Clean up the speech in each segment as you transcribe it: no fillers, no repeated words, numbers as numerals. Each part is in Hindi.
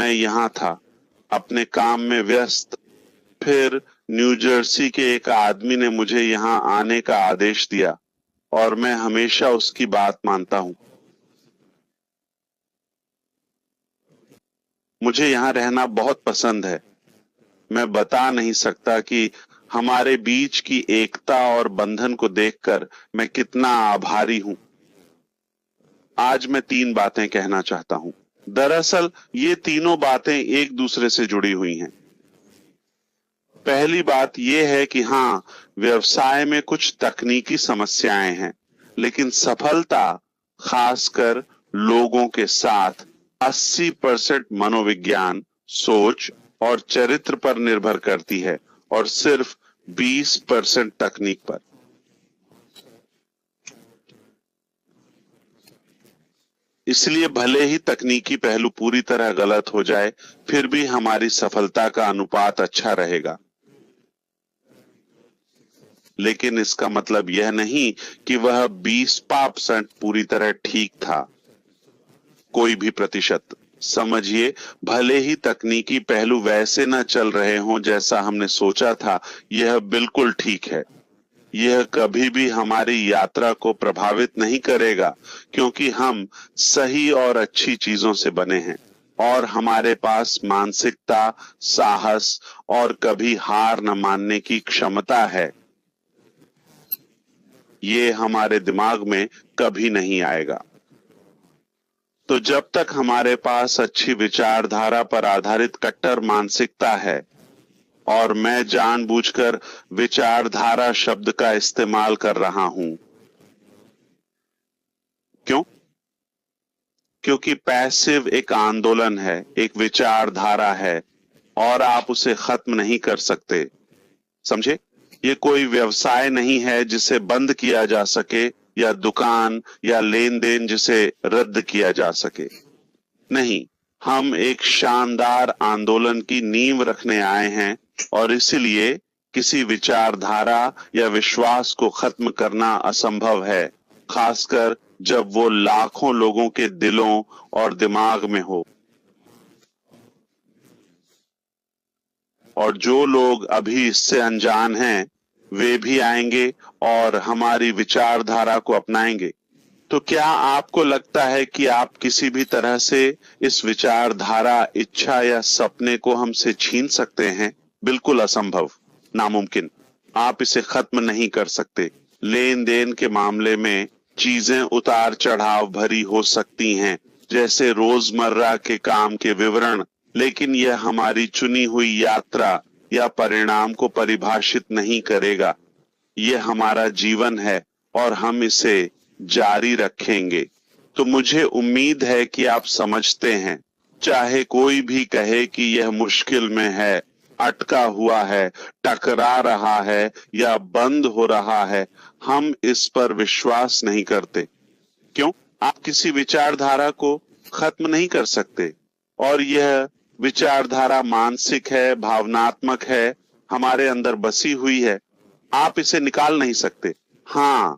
मैं यहाँ था, अपने काम में व्यस्त। फिर न्यू जर्सी के एक आदमी ने मुझे यहाँ आने का आदेश दिया और मैं हमेशा उसकी बात मानता हूँ। मुझे यहाँ रहना बहुत पसंद है। मैं बता नहीं सकता कि हमारे बीच की एकता और बंधन को देखकर मैं कितना आभारी हूँ। आज मैं 3 बातें कहना चाहता हूँ। दरअसल ये तीनों बातें एक दूसरे से जुड़ी हुई हैं। पहली बात यह है कि हाँ, व्यवसाय में कुछ तकनीकी समस्याएं हैं, लेकिन सफलता खासकर लोगों के साथ 80% मनोविज्ञान, सोच और चरित्र पर निर्भर करती है और सिर्फ 20% तकनीक पर। इसलिए भले ही तकनीकी पहलू पूरी तरह गलत हो जाए, फिर भी हमारी सफलता का अनुपात अच्छा रहेगा। लेकिन इसका मतलब यह नहीं कि वह 20% पूरी तरह ठीक था। कोई भी प्रतिशत। समझिए, भले ही तकनीकी पहलू वैसे न चल रहे हों जैसा हमने सोचा था, यह बिल्कुल ठीक है। यह कभी भी हमारी यात्रा को प्रभावित नहीं करेगा, क्योंकि हम सही और अच्छी चीजों से बने हैं और हमारे पास मानसिकता, साहस और कभी हार न मानने की क्षमता है। ये हमारे दिमाग में कभी नहीं आएगा। तो जब तक हमारे पास अच्छी विचारधारा पर आधारित कट्टर मानसिकता है, और मैं जानबूझकर विचारधारा शब्द का इस्तेमाल कर रहा हूं। क्यों? क्योंकि पैसिव एक आंदोलन है, एक विचारधारा है और आप उसे खत्म नहीं कर सकते। समझे? ये कोई व्यवसाय नहीं है जिसे बंद किया जा सके, या दुकान या लेन देन जिसे रद्द किया जा सके। नहीं, हम एक शानदार आंदोलन की नींव रखने आए हैं और इसलिए किसी विचारधारा या विश्वास को खत्म करना असंभव है, खासकर जब वो लाखों लोगों के दिलों और दिमाग में हो। और जो लोग अभी इससे अनजान हैं, वे भी आएंगे और हमारी विचारधारा को अपनाएंगे। तो क्या आपको लगता है कि आप किसी भी तरह से इस विचारधारा, इच्छा या सपने को हमसे छीन सकते हैं? बिल्कुल असंभव, नामुमकिन। आप इसे खत्म नहीं कर सकते। लेन देन के मामले में चीजें उतार चढ़ाव भरी हो सकती हैं, जैसे रोजमर्रा के काम के विवरण, लेकिन यह हमारी चुनी हुई यात्रा या परिणाम को परिभाषित नहीं करेगा। यह हमारा जीवन है और हम इसे जारी रखेंगे। तो मुझे उम्मीद है कि आप समझते हैं, चाहे कोई भी कहे कि यह मुश्किल में है, अटका हुआ है, टकरा रहा है या बंद हो रहा है, हम इस पर विश्वास नहीं करते। क्यों? आप किसी विचारधारा को खत्म नहीं कर सकते, और यह विचारधारा मानसिक है, भावनात्मक है, हमारे अंदर बसी हुई है। आप इसे निकाल नहीं सकते। हाँ,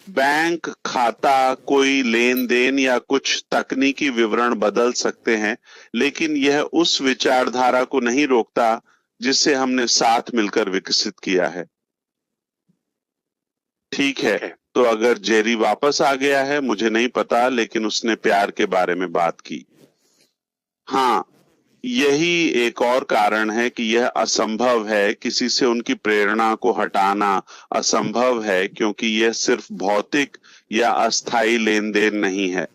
बैंक खाता, कोई लेन देन या कुछ तकनीकी विवरण बदल सकते हैं, लेकिन यह उस विचारधारा को नहीं रोकता जिसे हमने साथ मिलकर विकसित किया है। ठीक है, तो अगर जेरी वापस आ गया है, मुझे नहीं पता, लेकिन उसने प्यार के बारे में बात की। हाँ, यही एक और कारण है कि यह असंभव है, किसी से उनकी प्रेरणा को हटाना असंभव है, क्योंकि यह सिर्फ भौतिक या अस्थायी लेन देन नहीं है।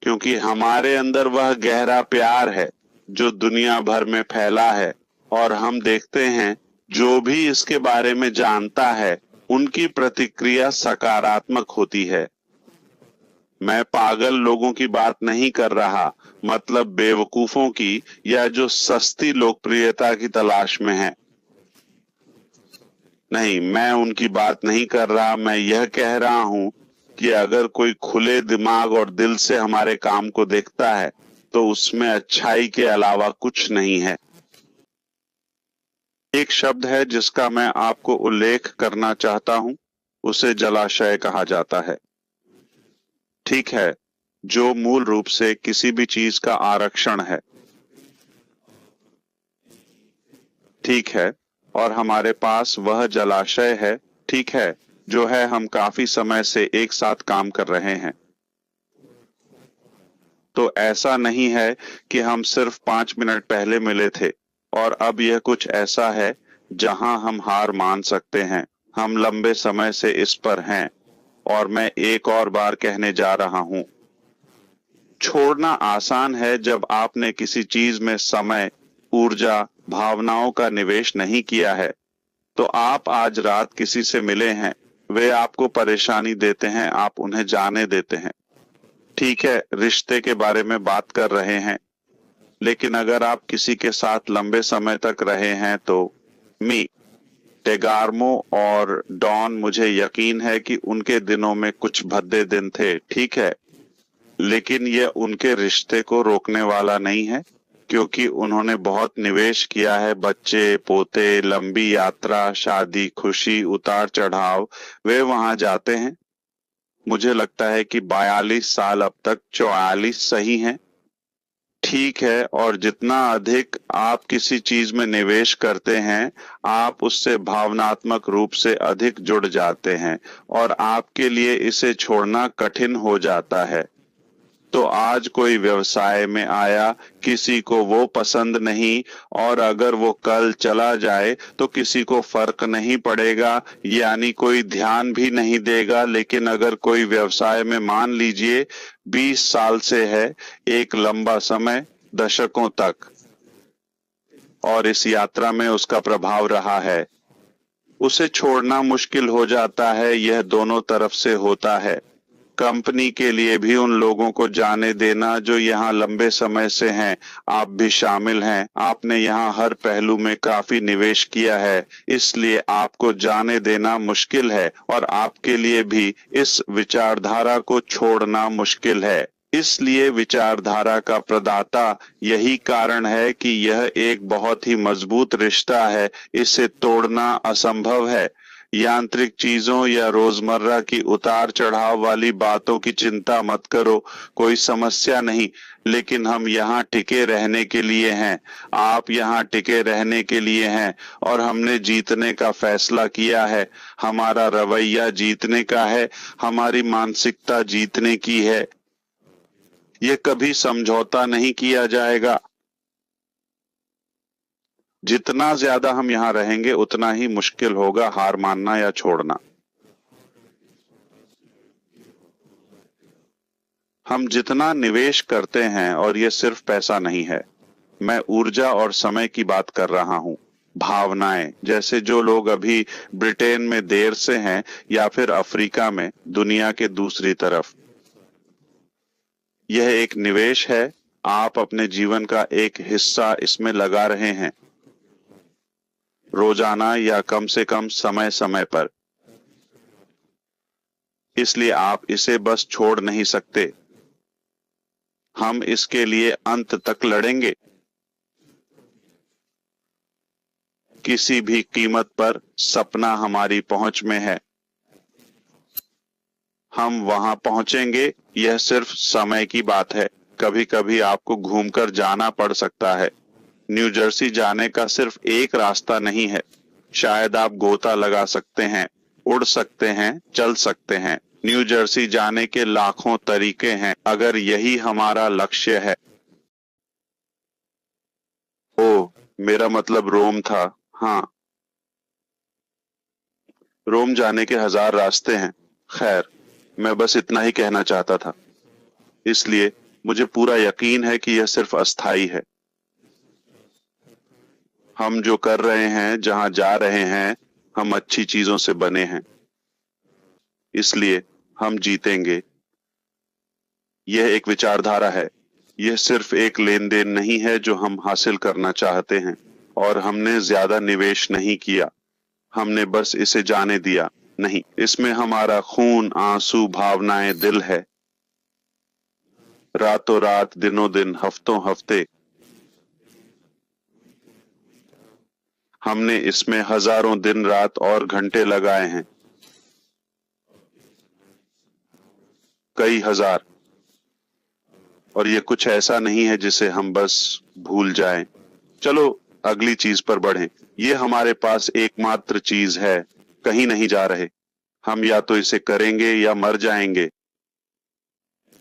क्योंकि हमारे अंदर वह गहरा प्यार है जो दुनिया भर में फैला है, और हम देखते हैं जो भी इसके बारे में जानता है, उनकी प्रतिक्रिया सकारात्मक होती है। मैं पागल लोगों की बात नहीं कर रहा, मतलब बेवकूफों की, या जो सस्ती लोकप्रियता की तलाश में है। नहीं, मैं उनकी बात नहीं कर रहा। मैं यह कह रहा हूं कि अगर कोई खुले दिमाग और दिल से हमारे काम को देखता है, तो उसमें अच्छाई के अलावा कुछ नहीं है। एक शब्द है जिसका मैं आपको उल्लेख करना चाहता हूं, उसे जलाशय कहा जाता है। ठीक है, जो मूल रूप से किसी भी चीज का आरक्षण है। ठीक है, और हमारे पास वह जलाशय है, ठीक है, जो है हम काफी समय से एक साथ काम कर रहे हैं। तो ऐसा नहीं है कि हम सिर्फ 5 मिनट पहले मिले थे और अब यह कुछ ऐसा है जहां हम हार मान सकते हैं। हम लंबे समय से इस पर हैं और मैं एक और बार कहने जा रहा हूं, छोड़ना आसान है जब आपने किसी चीज में समय, ऊर्जा, भावनाओं का निवेश नहीं किया है। तो आप आज रात किसी से मिले हैं, वे आपको परेशानी देते हैं, आप उन्हें जाने देते हैं। ठीक है, रिश्ते के बारे में बात कर रहे हैं, लेकिन अगर आप किसी के साथ लंबे समय तक रहे हैं तो मी टेगार्मो और डॉन, मुझे यकीन है कि उनके दिनों में कुछ भद्दे दिन थे, ठीक है, लेकिन यह उनके रिश्ते को रोकने वाला नहीं है, क्योंकि उन्होंने बहुत निवेश किया है। बच्चे, पोते, लंबी यात्रा, शादी, खुशी, उतार चढ़ाव, वे वहां जाते हैं। मुझे लगता है कि 42 साल, अब तक 44 सही हैं। ठीक है, और जितना अधिक आप किसी चीज में निवेश करते हैं, आप उससे भावनात्मक रूप से अधिक जुड़ जाते हैं और आपके लिए इसे छोड़ना कठिन हो जाता है। तो आज कोई व्यवसाय में आया, किसी को वो पसंद नहीं, और अगर वो कल चला जाए तो किसी को फर्क नहीं पड़ेगा, यानी कोई ध्यान भी नहीं देगा। लेकिन अगर कोई व्यवसाय में मान लीजिए 20 साल से है, एक लंबा समय, दशकों तक, और इस यात्रा में उसका प्रभाव रहा है, उसे छोड़ना मुश्किल हो जाता है। यह दोनों तरफ से होता है। कंपनी के लिए भी उन लोगों को जाने देना जो यहाँ लंबे समय से हैं, आप भी शामिल हैं। आपने यहाँ हर पहलू में काफी निवेश किया है, इसलिए आपको जाने देना मुश्किल है और आपके लिए भी इस विचारधारा को छोड़ना मुश्किल है। इसलिए विचारधारा का प्रदाता, यही कारण है कि यह एक बहुत ही मजबूत रिश्ता है, इसे तोड़ना असंभव है। यांत्रिक चीजों या रोजमर्रा की उतार चढ़ाव वाली बातों की चिंता मत करो, कोई समस्या नहीं। लेकिन हम यहाँ टिके रहने के लिए हैं, आप यहाँ टिके रहने के लिए हैं, और हमने जीतने का फैसला किया है। हमारा रवैया जीतने का है, हमारी मानसिकता जीतने की है। ये कभी समझौता नहीं किया जाएगा। जितना ज्यादा हम यहाँ रहेंगे उतना ही मुश्किल होगा हार मानना या छोड़ना। हम जितना निवेश करते हैं, और ये सिर्फ पैसा नहीं है, मैं ऊर्जा और समय की बात कर रहा हूँ, भावनाएं, जैसे जो लोग अभी ब्रिटेन में देर से हैं या फिर अफ्रीका में, दुनिया के दूसरी तरफ, यह एक निवेश है। आप अपने जीवन का एक हिस्सा इसमें लगा रहे हैं, रोजाना या कम से कम समय समय पर। इसलिए आप इसे बस छोड़ नहीं सकते। हम इसके लिए अंत तक लड़ेंगे, किसी भी कीमत पर। सपना हमारी पहुंच में है, हम वहां पहुंचेंगे, यह सिर्फ समय की बात है। कभी कभी आपको घूमकर जाना पड़ सकता है। न्यू जर्सी जाने का सिर्फ एक रास्ता नहीं है। शायद आप गोता लगा सकते हैं, उड़ सकते हैं, चल सकते हैं। न्यू जर्सी जाने के लाखों तरीके हैं, अगर यही हमारा लक्ष्य है। ओह, मेरा मतलब रोम था। हाँ, रोम जाने के 1000 रास्ते हैं। खैर, मैं बस इतना ही कहना चाहता था। इसलिए मुझे पूरा यकीन है कि यह सिर्फ अस्थाई है। हम जो कर रहे हैं, जहां जा रहे हैं, हम अच्छी चीजों से बने हैं, इसलिए हम जीतेंगे। यह एक विचारधारा है, यह सिर्फ एक लेन देन नहीं है जो हम हासिल करना चाहते हैं, और हमने ज्यादा निवेश नहीं किया, हमने बस इसे जाने दिया। नहीं, इसमें हमारा खून, आंसू, भावनाएं, दिल है। रातों रात, दिनों दिन, हफ्तों हफ्ते, हमने इसमें हजारों दिन रात और घंटे लगाए हैं। कई हजार। और ये कुछ ऐसा नहीं है जिसे हम बस भूल जाएं। चलो अगली चीज पर बढ़ें। ये हमारे पास एकमात्र चीज है, कहीं नहीं जा रहे। हम या तो इसे करेंगे या मर जाएंगे।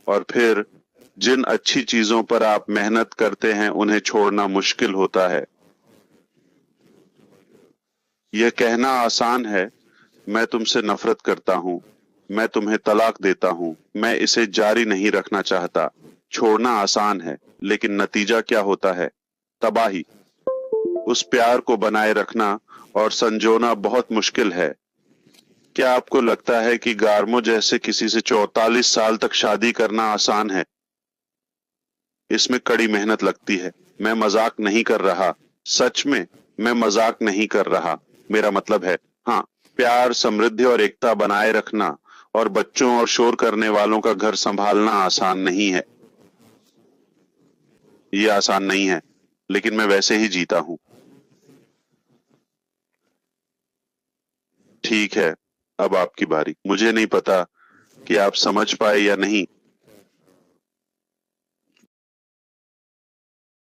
और फिर जिन अच्छी चीजों पर आप मेहनत करते हैं उन्हें छोड़ना मुश्किल होता है। यह कहना आसान है, मैं तुमसे नफरत करता हूं, मैं तुम्हें तलाक देता हूं, मैं इसे जारी नहीं रखना चाहता। छोड़ना आसान है, लेकिन नतीजा क्या होता है? तबाही। उस प्यार को बनाए रखना और संजोना बहुत मुश्किल है। क्या आपको लगता है कि गार्मो जैसे किसी से 44 साल तक शादी करना आसान है? इसमें कड़ी मेहनत लगती है। मैं मजाक नहीं कर रहा, सच में मैं मजाक नहीं कर रहा। मेरा मतलब है, हाँ, प्यार, समृद्धि और एकता बनाए रखना और बच्चों और शोर करने वालों का घर संभालना आसान नहीं है। ये आसान नहीं है, लेकिन मैं वैसे ही जीता हूं। ठीक है, अब आपकी बारी। मुझे नहीं पता कि आप समझ पाए या नहीं,